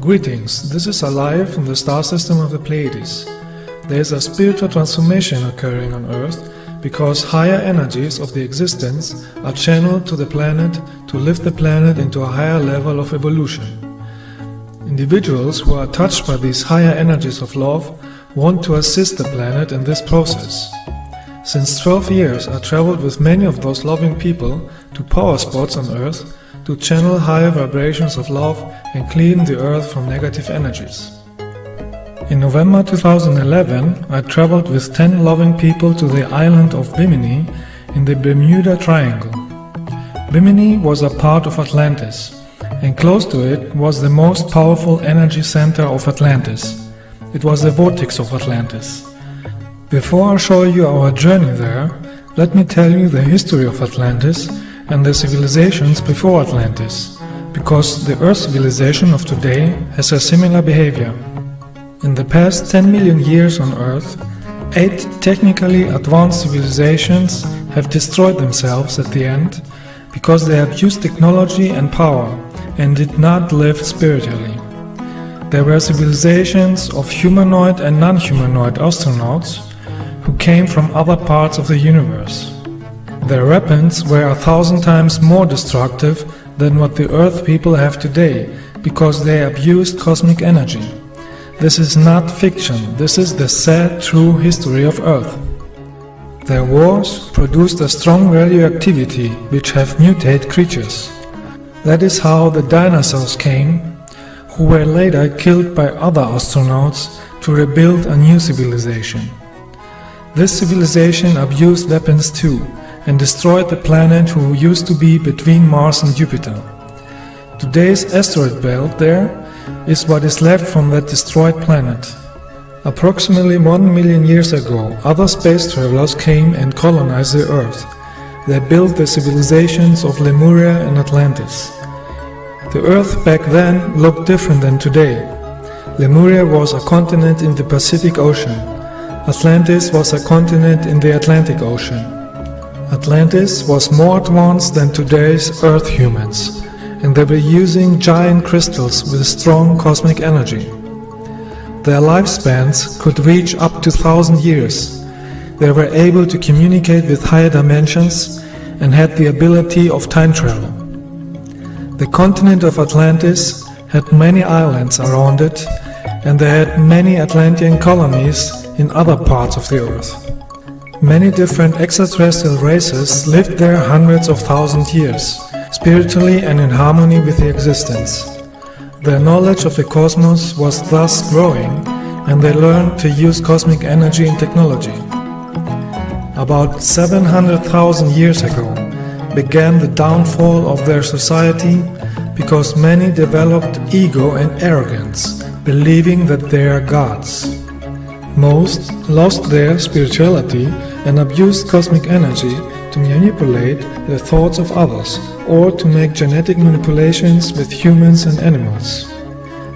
Greetings, this is Alaje from the star system of the Pleiades. There is a spiritual transformation occurring on Earth because higher energies of the existence are channeled to the planet to lift the planet into a higher level of evolution. Individuals who are touched by these higher energies of love want to assist the planet in this process. Since 12 years I traveled with many of those loving people to power spots on Earth to channel higher vibrations of love and clean the Earth from negative energies. In November 2011, I traveled with 10 loving people to the island of Bimini in the Bermuda Triangle. Bimini was a part of Atlantis, and close to it was the most powerful energy center of Atlantis. It was the vortex of Atlantis. Before I show you our journey there, let me tell you the history of Atlantis and the civilizations before Atlantis, because the Earth civilization of today has a similar behavior. In the past 10 million years on Earth, 8 technically advanced civilizations have destroyed themselves at the end because they abused technology and power and did not live spiritually. There were civilizations of humanoid and non-humanoid astronauts who came from other parts of the universe. Their weapons were 1,000 times more destructive than what the Earth people have today because they abused cosmic energy. This is not fiction, this is the sad, true history of Earth. Their wars produced a strong radioactivity which have mutated creatures. That is how the dinosaurs came, who were later killed by other astronauts to rebuild a new civilization. This civilization abused weapons too and destroyed the planet who used to be between Mars and Jupiter. Today's asteroid belt there is what is left from that destroyed planet. Approximately 1 million years ago, other space travelers came and colonized the Earth. They built the civilizations of Lemuria and Atlantis. The Earth back then looked different than today. Lemuria was a continent in the Pacific Ocean. Atlantis was a continent in the Atlantic Ocean. Atlantis was more advanced than today's Earth humans, and they were using giant crystals with strong cosmic energy. Their lifespans could reach up to 1,000 years. They were able to communicate with higher dimensions and had the ability of time travel. The continent of Atlantis had many islands around it, and they had many Atlantean colonies in other parts of the Earth. Many different extraterrestrial races lived there hundreds of thousands of years, spiritually and in harmony with the existence. Their knowledge of the cosmos was thus growing, and they learned to use cosmic energy and technology. About 700,000 years ago began the downfall of their society because many developed ego and arrogance, believing that they are gods. Most lost their spirituality and abused cosmic energy to manipulate the thoughts of others or to make genetic manipulations with humans and animals.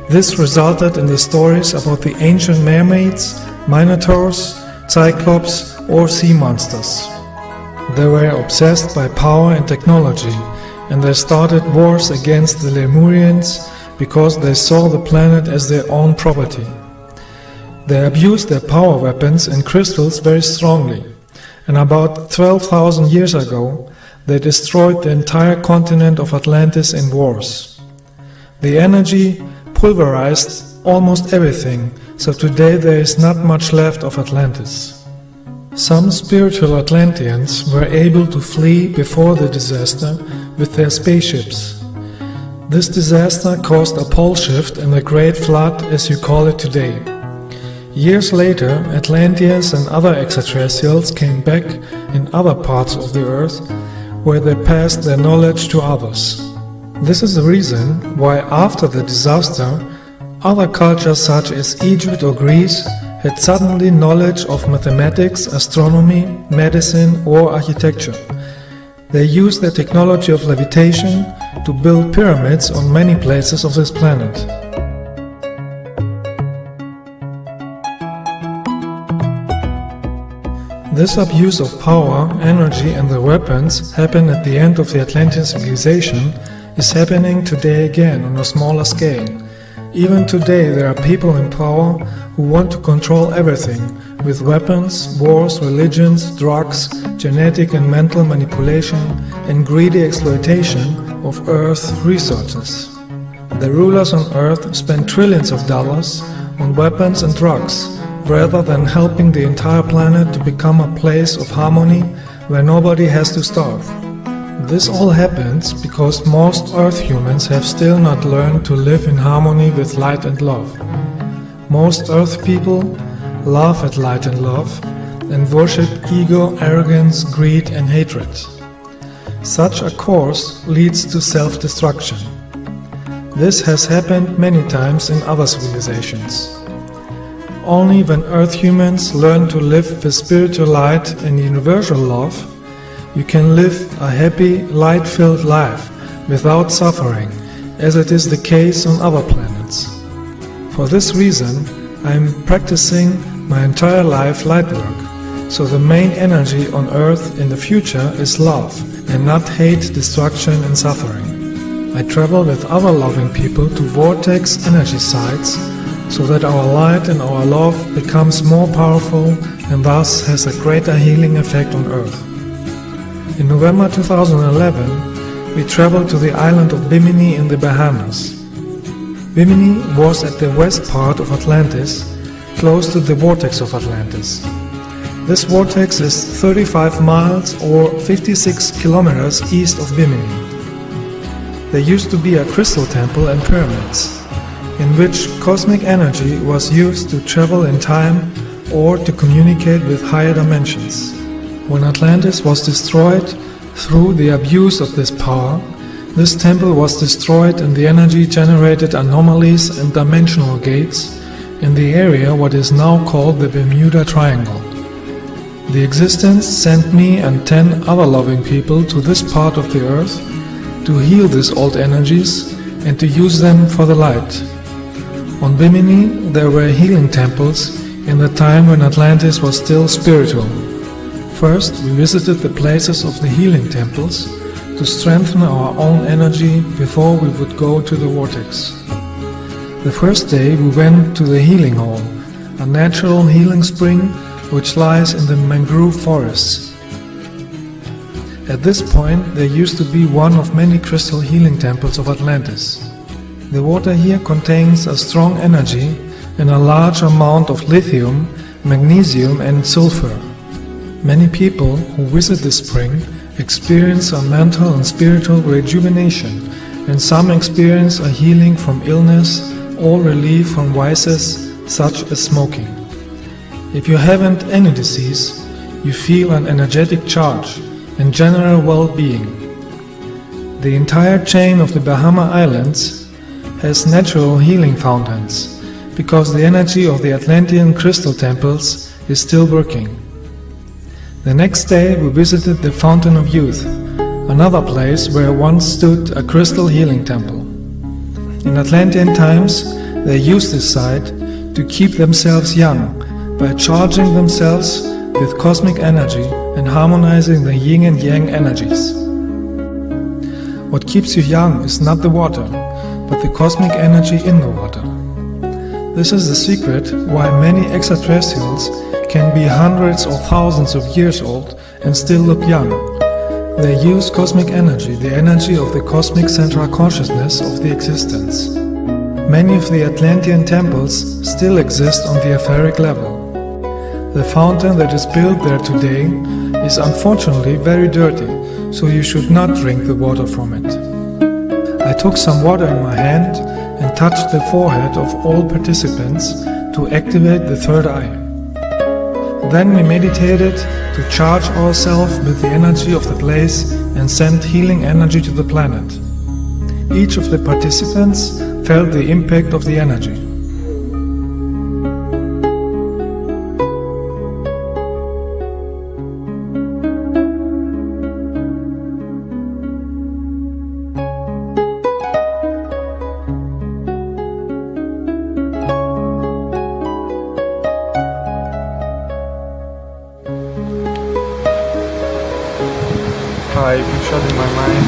This resulted in the stories about the ancient mermaids, minotaurs, cyclops or sea monsters. They were obsessed by power and technology, and they started wars against the Lemurians because they saw the planet as their own property. They abused their power weapons and crystals very strongly, and about 12,000 years ago they destroyed the entire continent of Atlantis in wars. The energy pulverized almost everything, so today there is not much left of Atlantis. Some spiritual Atlanteans were able to flee before the disaster with their spaceships. This disaster caused a pole shift and a great flood, as you call it today. Years later, Atlanteans and other extraterrestrials came back in other parts of the Earth where they passed their knowledge to others. This is the reason why after the disaster, other cultures such as Egypt or Greece had suddenly knowledge of mathematics, astronomy, medicine or architecture. They used the technology of levitation to build pyramids on many places of this planet. This abuse of power, energy and the weapons happened at the end of the Atlantean civilization is happening today again on a smaller scale, Even today there are people in power who want to control everything with weapons, wars, religions, drugs, genetic and mental manipulation and greedy exploitation of Earth's resources. The rulers on Earth spend trillions of dollars on weapons and drugs rather than helping the entire planet to become a place of harmony where nobody has to starve. This all happens because most Earth humans have still not learned to live in harmony with light and love. Most Earth people laugh at light and love and worship ego, arrogance, greed and hatred. Such a course leads to self-destruction. This has happened many times in other civilizations. Only when Earth humans learn to live with spiritual light and universal love, you can live a happy, light-filled life without suffering, as it is the case on other planets. For this reason, I am practicing my entire life Lightwork, so the main energy on Earth in the future is love and not hate, destruction and suffering. I travel with other loving people to vortex energy sites so that our light and our love becomes more powerful and thus has a greater healing effect on Earth. In November 2011, we traveled to the island of Bimini in the Bahamas. Bimini was at the west part of Atlantis, close to the vortex of Atlantis. This vortex is 35 miles or 56 kilometers east of Bimini. There used to be a crystal temple and pyramids, in which cosmic energy was used to travel in time or to communicate with higher dimensions. When Atlantis was destroyed through the abuse of this power, this temple was destroyed and the energy generated anomalies and dimensional gates in the area what is now called the Bermuda Triangle. The existence sent me and 10 other loving people to this part of the earth to heal these old energies and to use them for the light. On Bimini there were healing temples in the time when Atlantis was still spiritual. First, we visited the places of the healing temples to strengthen our own energy before we would go to the vortex. The first day we went to the healing hall, a natural healing spring which lies in the mangrove forests. At this point there used to be one of many crystal healing temples of Atlantis. The water here contains a strong energy and a large amount of lithium, magnesium and sulfur. Many people who visit this spring experience a mental and spiritual rejuvenation, and some experience a healing from illness or relief from vices such as smoking. If you haven't any disease, you feel an energetic charge and general well-being. The entire chain of the Bahama Islands has natural healing fountains, because the energy of the Atlantean crystal temples is still working. The next day we visited the Fountain of Youth, another place where once stood a crystal healing temple. In Atlantean times they used this site to keep themselves young by charging themselves with cosmic energy and harmonizing the yin and yang energies. What keeps you young is not the water, but the cosmic energy in the water. This is the secret why many extraterrestrials can be hundreds or thousands of years old and still look young. They use cosmic energy, the energy of the cosmic central consciousness of the existence. Many of the Atlantean temples still exist on the etheric level. The fountain that is built there today is unfortunately very dirty, so you should not drink the water from it. I took some water in my hand and touched the forehead of all participants to activate the third eye. Then we meditated to charge ourselves with the energy of the place and send healing energy to the planet. Each of the participants felt the impact of the energy. I pictured in my mind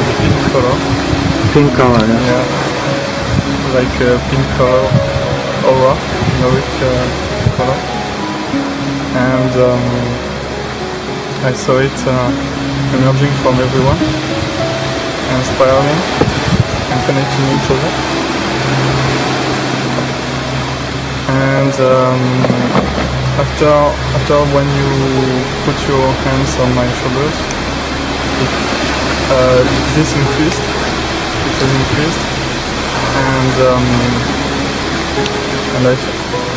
the pink color. Pink color, yeah. Yeah. like a pink color aura, heroic color, and I saw it emerging from everyone, and spiraling and connecting each other. And after when you put your hands on my shoulders, this increased. It was increased, and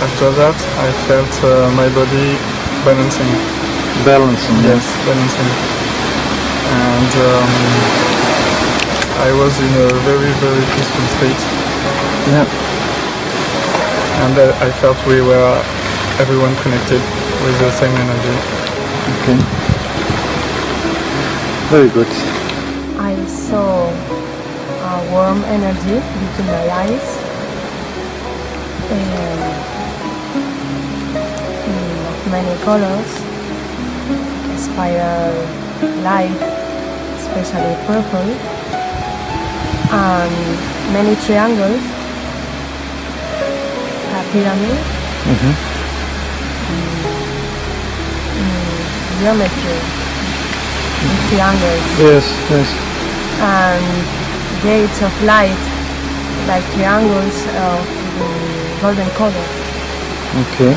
after that I felt my body balancing. Balancing. Yes, balancing. And I was in a very, very peaceful state. Yeah. And I felt we were everyone connected with the same energy. Okay. Very good. I saw a warm energy between my eyes, and of many colors, spiral light, especially purple, and many triangles, a pyramid, geometry, triangles. Yes, yes. And gates of light, like triangles of the golden color. Okay.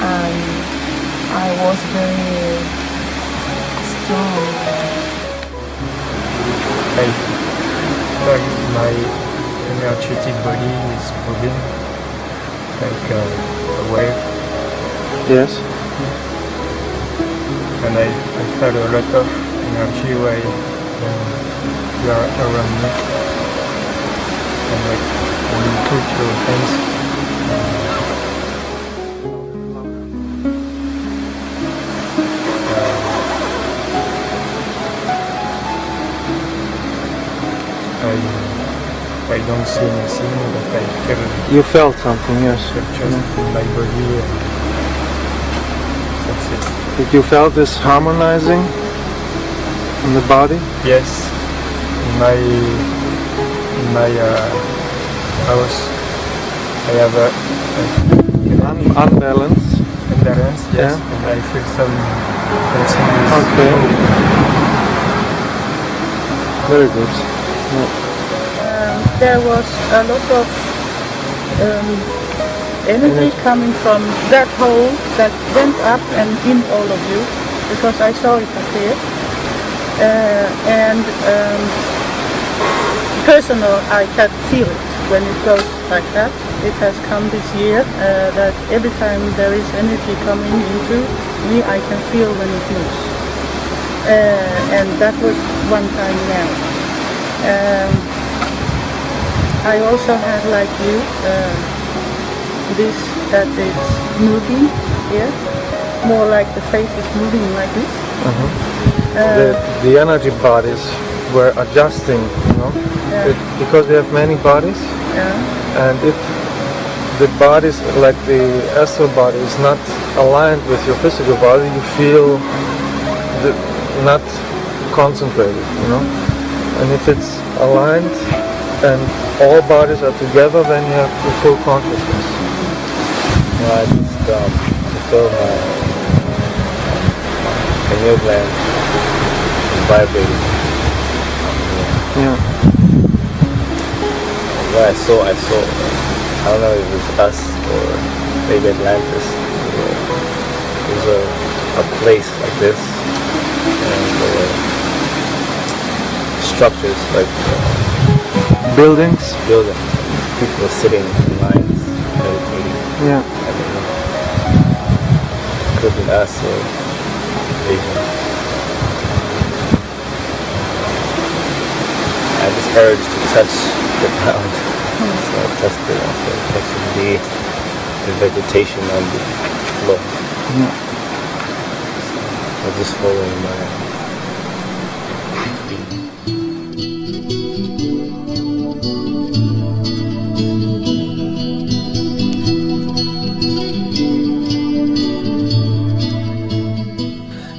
And I was very strong. I feel like my energetic body is moving like a wave. Yes. And I felt a lot of energy when you are around me. And like when you put your hands I don't see anything, but I feel You felt something, yes. just in my body, and that's it. Did you feel this harmonizing in the body? Yes, in my house I have a Unbalance. imbalance, yes, Yeah. and I feel something is Okay. Very good. Yeah. There was a lot of energy coming from that hole that went up and in all of you, because I saw it appear. And personal, I can feel it when it goes like that. It has come this year that every time there is energy coming into me, I can feel when it moves. And that was one time now. I also had, like you, this that it's moving here, more like the face is moving like this. The energy bodies were adjusting, you know, because we have many bodies, and if the bodies, like the astral body, is not aligned with your physical body, you feel not concentrated, you know. And if it's aligned and all bodies are together, then you have the full consciousness. Well, I just feel my pineal gland is vibrating. Yeah. What I saw, I don't know if it's us or maybe Atlantis. There's a place like this, and structures like Buildings. people sitting in lines, meditating. Yeah. I don't know. Could be us or Asian. I had this urge to touch the ground, so I touched it. I started touching the vegetation on the floor. Yeah. I was just following my.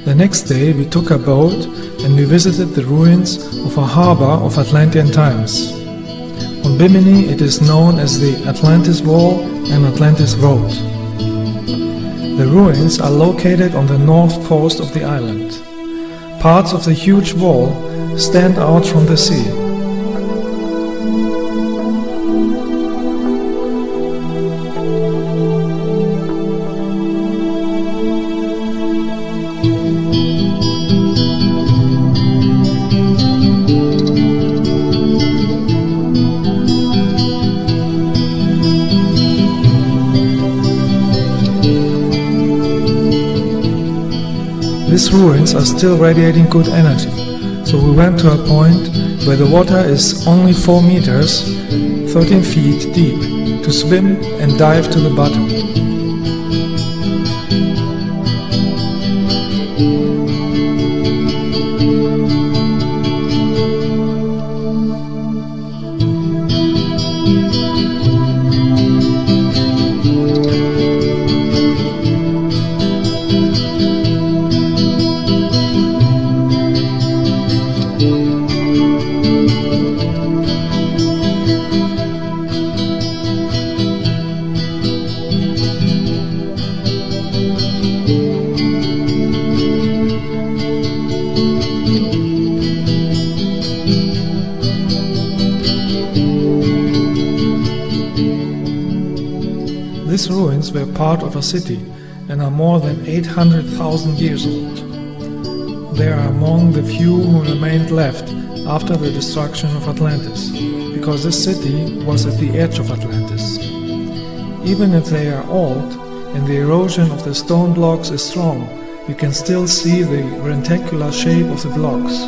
The next day we took a boat and we visited the ruins of a harbor of Atlantean times. On On Bimini it is known as the Atlantis Wall and Atlantis Road. The ruins are located on the north coast of the island. Parts of the huge wall stand out from the sea. These ruins are still radiating good energy, so we went to a point where the water is only 4 meters, 13 feet deep, to swim and dive to the bottom. These ruins were part of a city and are more than 800,000 years old. They are among the few who remained left after the destruction of Atlantis, because this city was at the edge of Atlantis. Even if they are old and the erosion of the stone blocks is strong, you can still see the reticular shape of the blocks.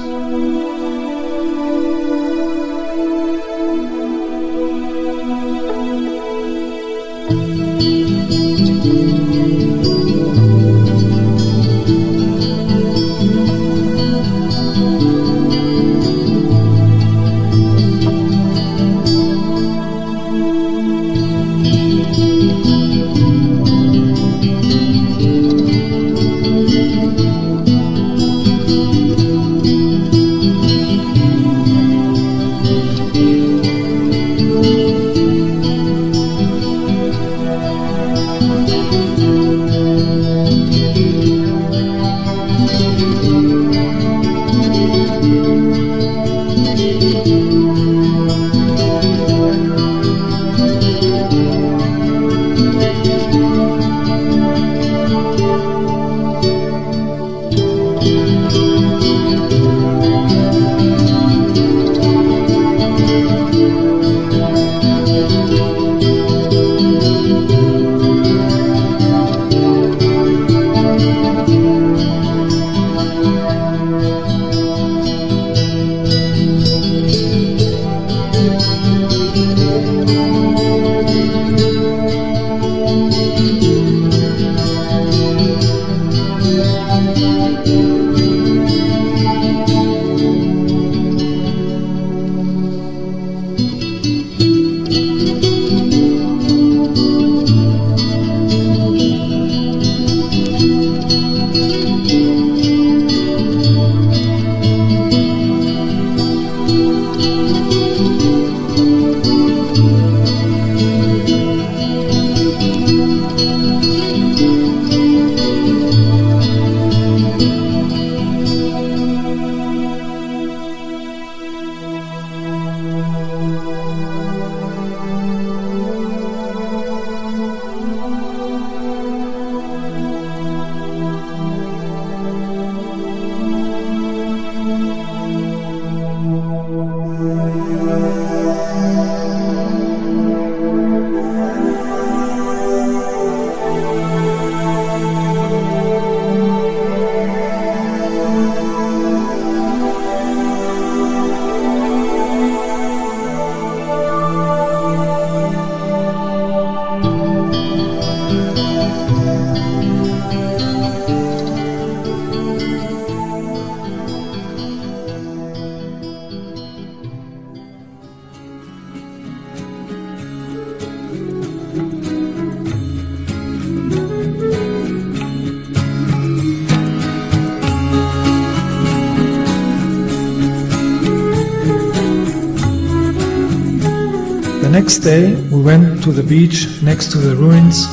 next day we went to the beach next to the ruins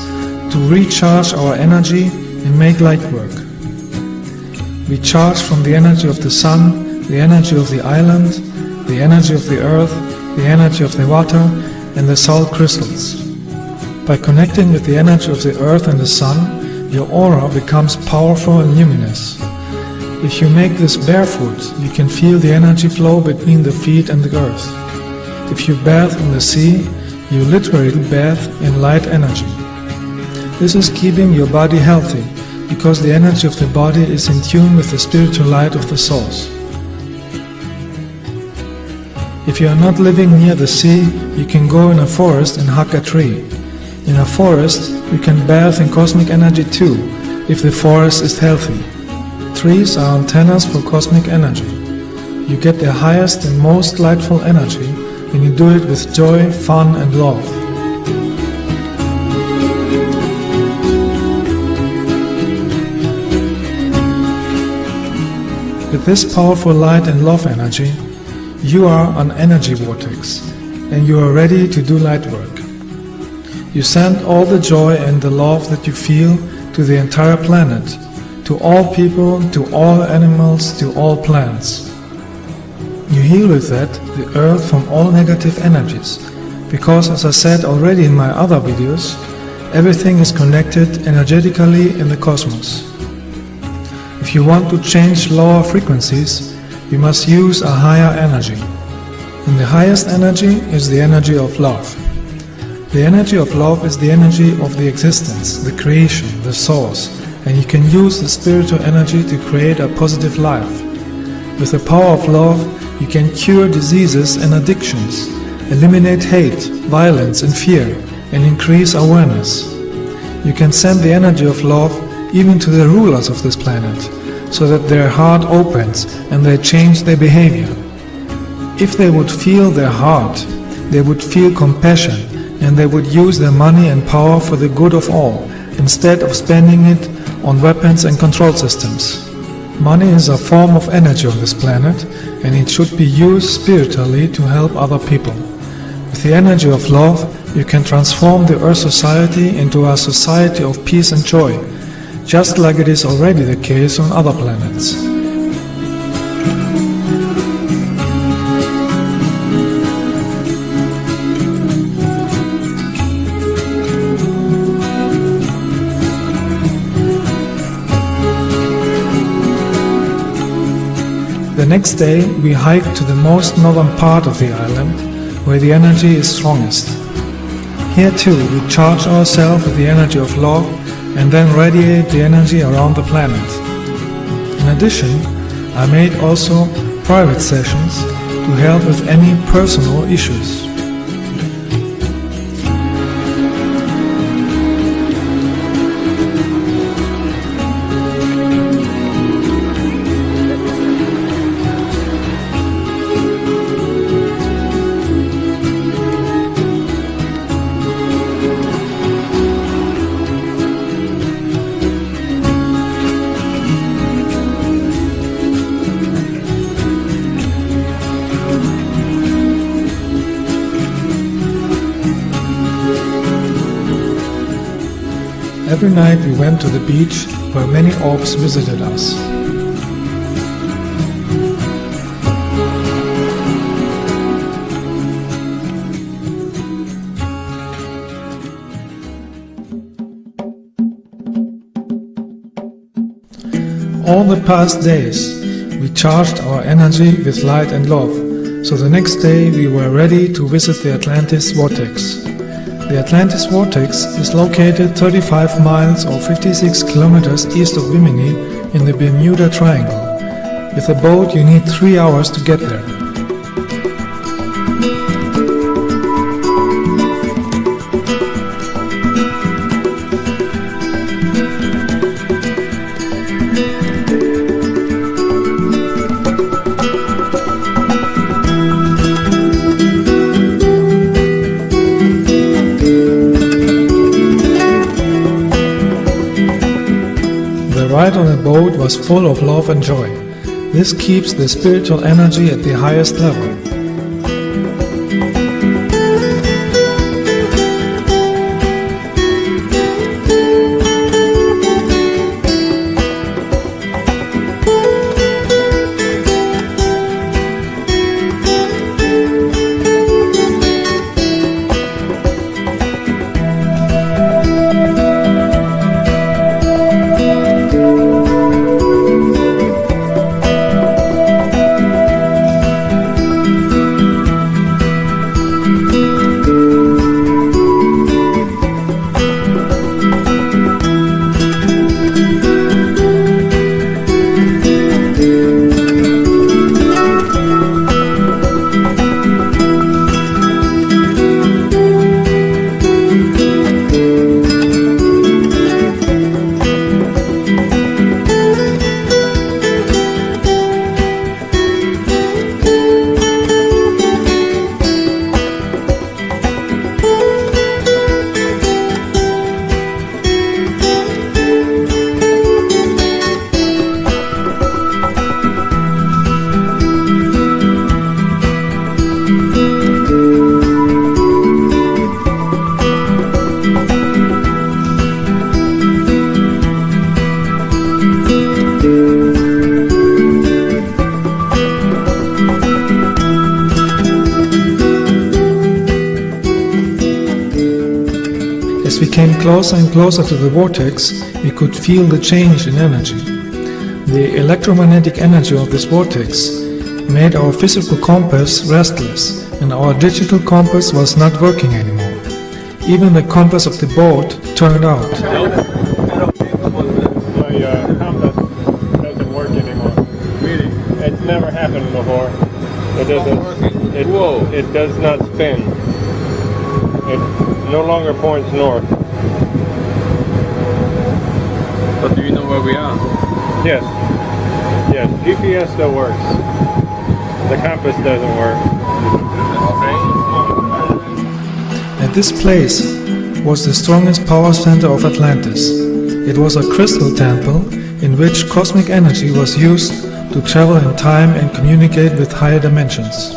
to recharge our energy and make light work. We charged from the energy of the sun, the energy of the island, the energy of the earth, the energy of the water and the salt crystals. By connecting with the energy of the earth and the sun, your aura becomes powerful and luminous. If you make this barefoot, you can feel the energy flow between the feet and the earth. If you bathe in the sea, you literally bathe in light energy. This is keeping your body healthy, because the energy of the body is in tune with the spiritual light of the source. If you are not living near the sea, you can go in a forest and hug a tree. In a forest, you can bathe in cosmic energy too, if the forest is healthy. Trees are antennas for cosmic energy. You get the highest and most lightful energy when you do it with joy, fun and love. With this powerful light and love energy, you are an energy vortex, and you are ready to do light work. You send all the joy and the love that you feel to the entire planet, to all people, to all animals, to all plants. You heal with that the earth from all negative energies, because as I said already in my other videos, everything is connected energetically in the cosmos. If you want to change lower frequencies, you must use a higher energy. And the highest energy is the energy of love. The energy of love is the energy of the existence, the creation, the source, and you can use the spiritual energy to create a positive life. With the power of love, you can cure diseases and addictions, eliminate hate, violence and fear, and increase awareness. You can send the energy of love even to the rulers of this planet, so that their heart opens and they change their behavior. If they would feel their heart, they would feel compassion, and they would use their money and power for the good of all, instead of spending it on weapons and control systems. Money is a form of energy on this planet, and it should be used spiritually to help other people. With the energy of love, you can transform the Earth society into a society of peace and joy, just like it is already the case on other planets. The next day we hiked to the most northern part of the island, where the energy is strongest. Here too we charge ourselves with the energy of love and then radiate the energy around the planet. In addition, I made also private sessions to help with any personal issues. Every night we went to the beach where many orbs visited us. All the past days we charged our energy with light and love, so the next day we were ready to visit the Atlantis vortex. The Atlantis vortex is located 35 miles or 56 kilometers east of Bimini in the Bermuda Triangle. With a boat you need 3 hours to get there. The ride on a boat was full of love and joy. This keeps the spiritual energy at the highest level. we came closer and closer to the vortex, we could feel the change in energy. The electromagnetic energy of this vortex made our physical compass restless, and our digital compass was not working anymore. Even the compass of the boat turned out. My compass doesn't work anymore. Really? It's never happened before. It doesn't. It does not spin. It no longer points north. But do you know where we are? Yes. Yes. GPS still works. The compass doesn't work. At this place was the strongest power center of Atlantis. It was a crystal temple in which cosmic energy was used to travel in time and communicate with higher dimensions.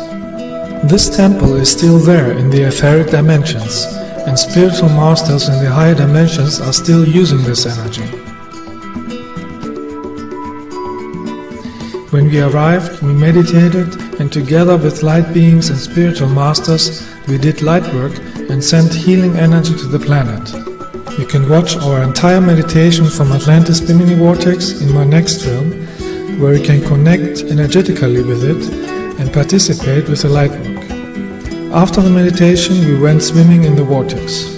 This temple is still there in the etheric dimensions, and spiritual masters in the higher dimensions are still using this energy. When we arrived, we meditated, and together with light beings and spiritual masters, we did light work and sent healing energy to the planet. You can watch our entire meditation from Atlantis Bimini Vortex in my next film, where you can connect energetically with it and participate with the light work. After the meditation, we went swimming in the vortex.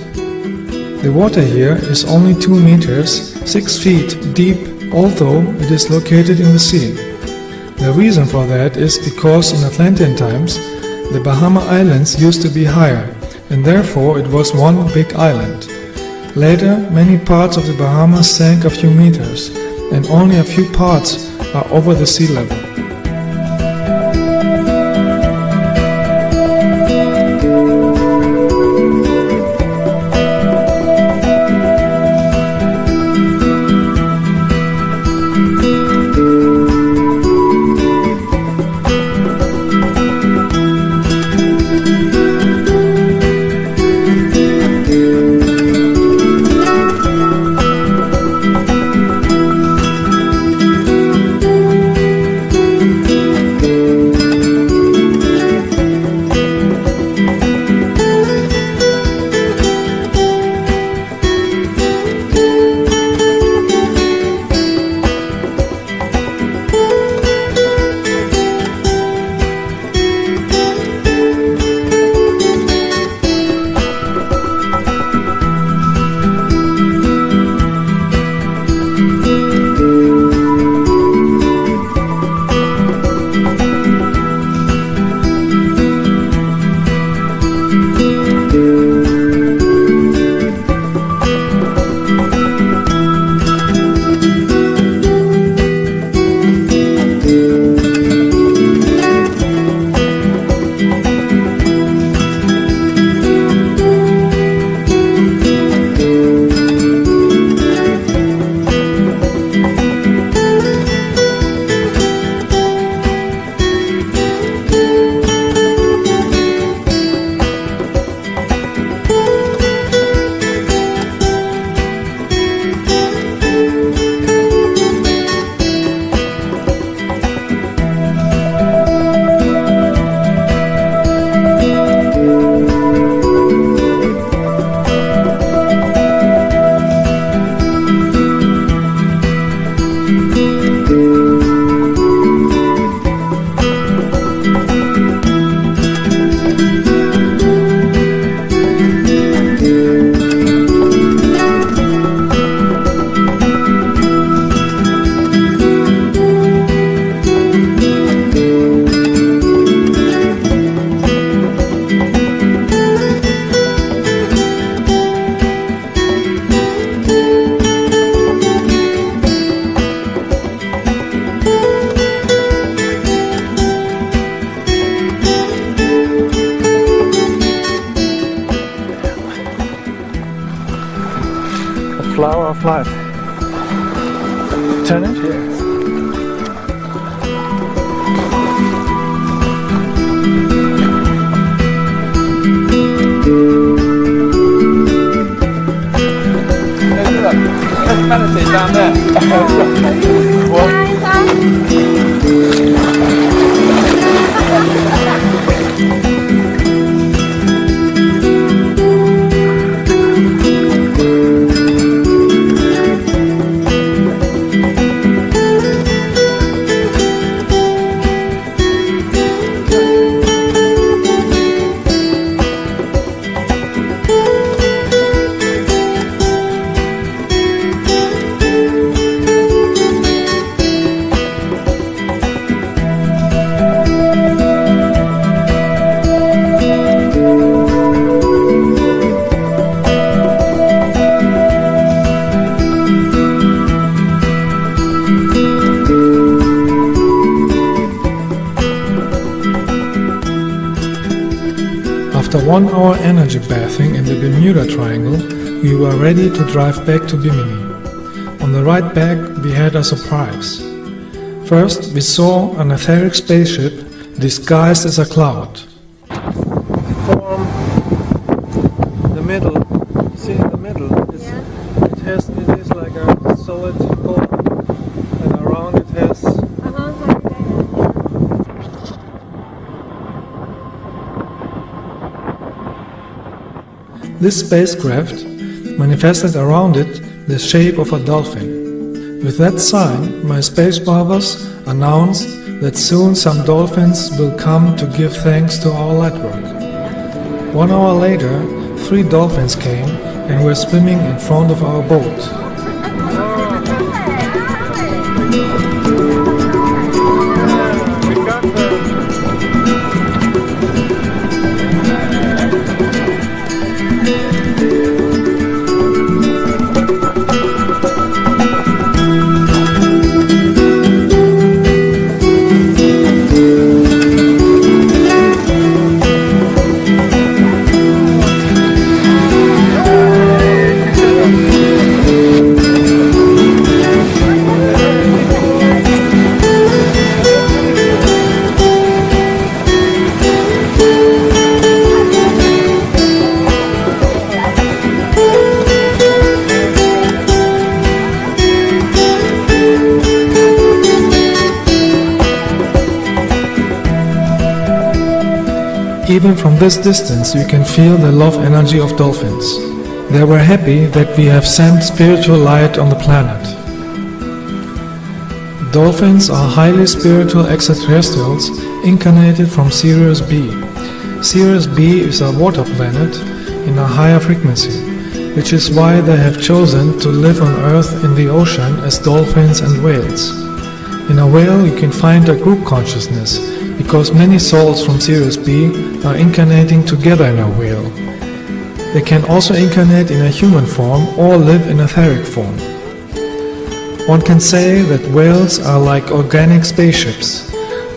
The water here is only 2 meters, 6 feet deep, although it is located in the sea. The reason for that is because in Atlantean times, the Bahama Islands used to be higher, and therefore it was one big island. Later, many parts of the Bahamas sank a few meters, and only a few parts are over the sea level. Flower of life. Turn it here. Down there. After 1 hour energy bathing in the Bermuda Triangle, we were ready to drive back to Bimini. On the ride back, we had a surprise. First, we saw an etheric spaceship disguised as a cloud. Form the middle. See in the middle? It is like a solid core, and around it has. This spacecraft manifested around it the shape of a dolphin. With that sign, my space brothers announced that soon some dolphins will come to give thanks to our Lightwork. 1 hour later, 3 dolphins came and were swimming in front of our boat. Even from this distance you can feel the love energy of dolphins. They were happy that we have sent spiritual light on the planet. Dolphins are highly spiritual extraterrestrials incarnated from Sirius B. Sirius B is a water planet in a higher frequency, which is why they have chosen to live on Earth in the ocean as dolphins and whales. In a whale you can find a group consciousness, because many souls from Sirius B are incarnating together in a whale. They can also incarnate in a human form or live in etheric form. One can say that whales are like organic spaceships,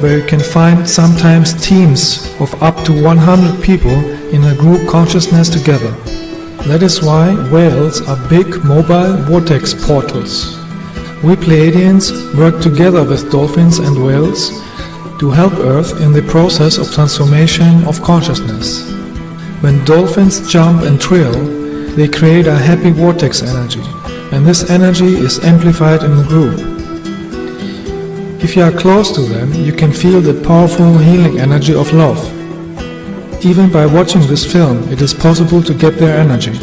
where you can find sometimes teams of up to 100 people in a group consciousness together. That is why whales are big mobile vortex portals. We Pleiadians work together with dolphins and whales to help Earth in the process of transformation of consciousness. When dolphins jump and trill, they create a happy vortex energy, and this energy is amplified in the group. If you are close to them, you can feel the powerful healing energy of love. Even by watching this film, it is possible to get their energy.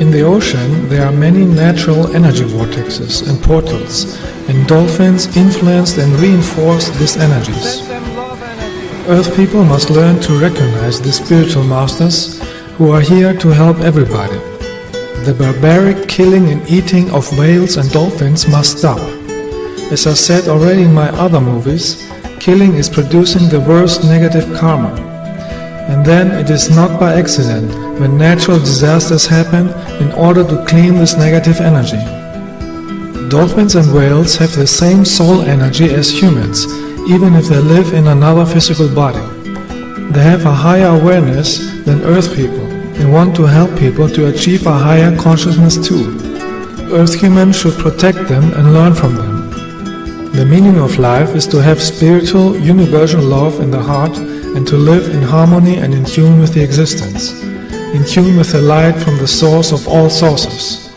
In the ocean, there are many natural energy vortexes and portals, and dolphins influenced and reinforced these energies. Earth people must learn to recognize the spiritual masters who are here to help everybody. The barbaric killing and eating of whales and dolphins must stop. As I said already in my other movies, killing is producing the worst negative karma. And then it is not by accident when natural disasters happen in order to clean this negative energy. Dolphins and whales have the same soul energy as humans, even if they live in another physical body. They have a higher awareness than Earth people and want to help people to achieve a higher consciousness too. Earth humans should protect them and learn from them. The meaning of life is to have spiritual, universal love in the heart and to live in harmony and in tune with the existence, in tune with the light from the source of all sources.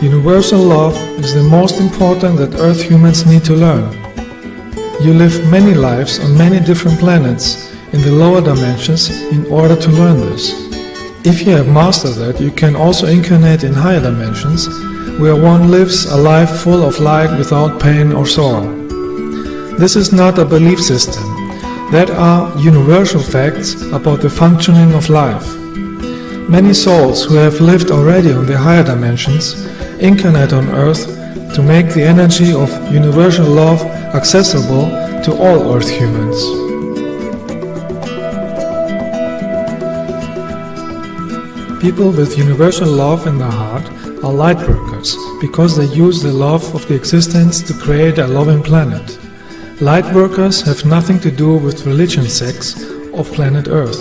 Universal love is the most important that Earth humans need to learn. You live many lives on many different planets in the lower dimensions in order to learn this. If you have mastered that, you can also incarnate in higher dimensions, where one lives a life full of light without pain or sorrow. This is not a belief system. That are universal facts about the functioning of life. Many souls who have lived already on the higher dimensions incarnate on Earth to make the energy of universal love accessible to all Earth humans. People with universal love in their heart are lightworkers because they use the love of the existence to create a loving planet. Lightworkers have nothing to do with religion sects of planet Earth.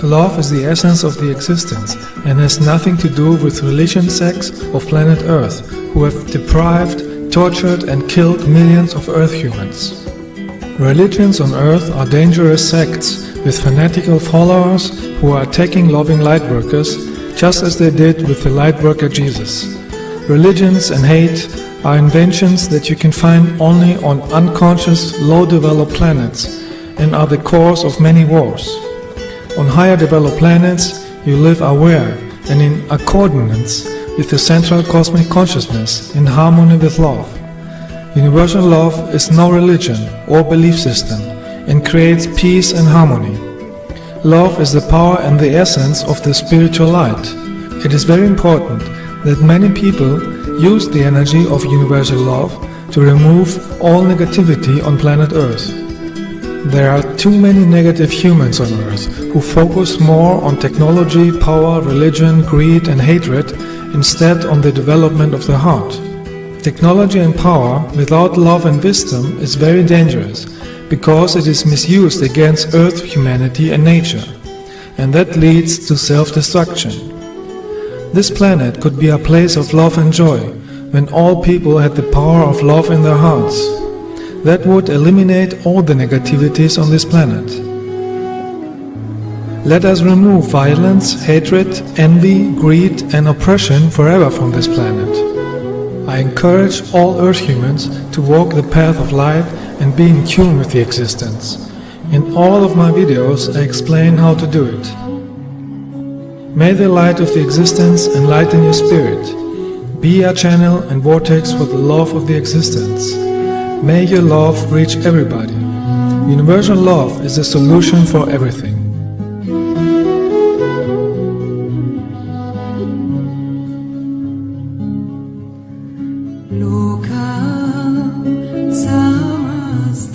Love is the essence of the existence and has nothing to do with religion sects of planet Earth who have deprived, tortured and killed millions of Earth humans. Religions on Earth are dangerous sects with fanatical followers who are attacking loving lightworkers just as they did with the lightworker Jesus. Religions and hate are inventions that you can find only on unconscious, low-developed planets and are the cause of many wars. On higher developed planets, you live aware and in accordance with the central cosmic consciousness in harmony with love. Universal love is no religion or belief system and creates peace and harmony. Love is the power and the essence of the spiritual light. It is very important that many people use the energy of universal love to remove all negativity on planet Earth. There are too many negative humans on Earth who focus more on technology, power, religion, greed and hatred instead on the development of the heart. Technology and power without love and wisdom is very dangerous because it is misused against Earth, humanity and nature, and that leads to self-destruction. This planet could be a place of love and joy when all people had the power of love in their hearts. That would eliminate all the negativities on this planet. Let us remove violence, hatred, envy, greed and oppression forever from this planet. I encourage all Earth humans to walk the path of light and be in tune with the existence. In all of my videos I explain how to do it. May the light of the existence enlighten your spirit. Be a channel and vortex for the love of the existence. May your love reach everybody. Universal love is the solution for everything. Samasta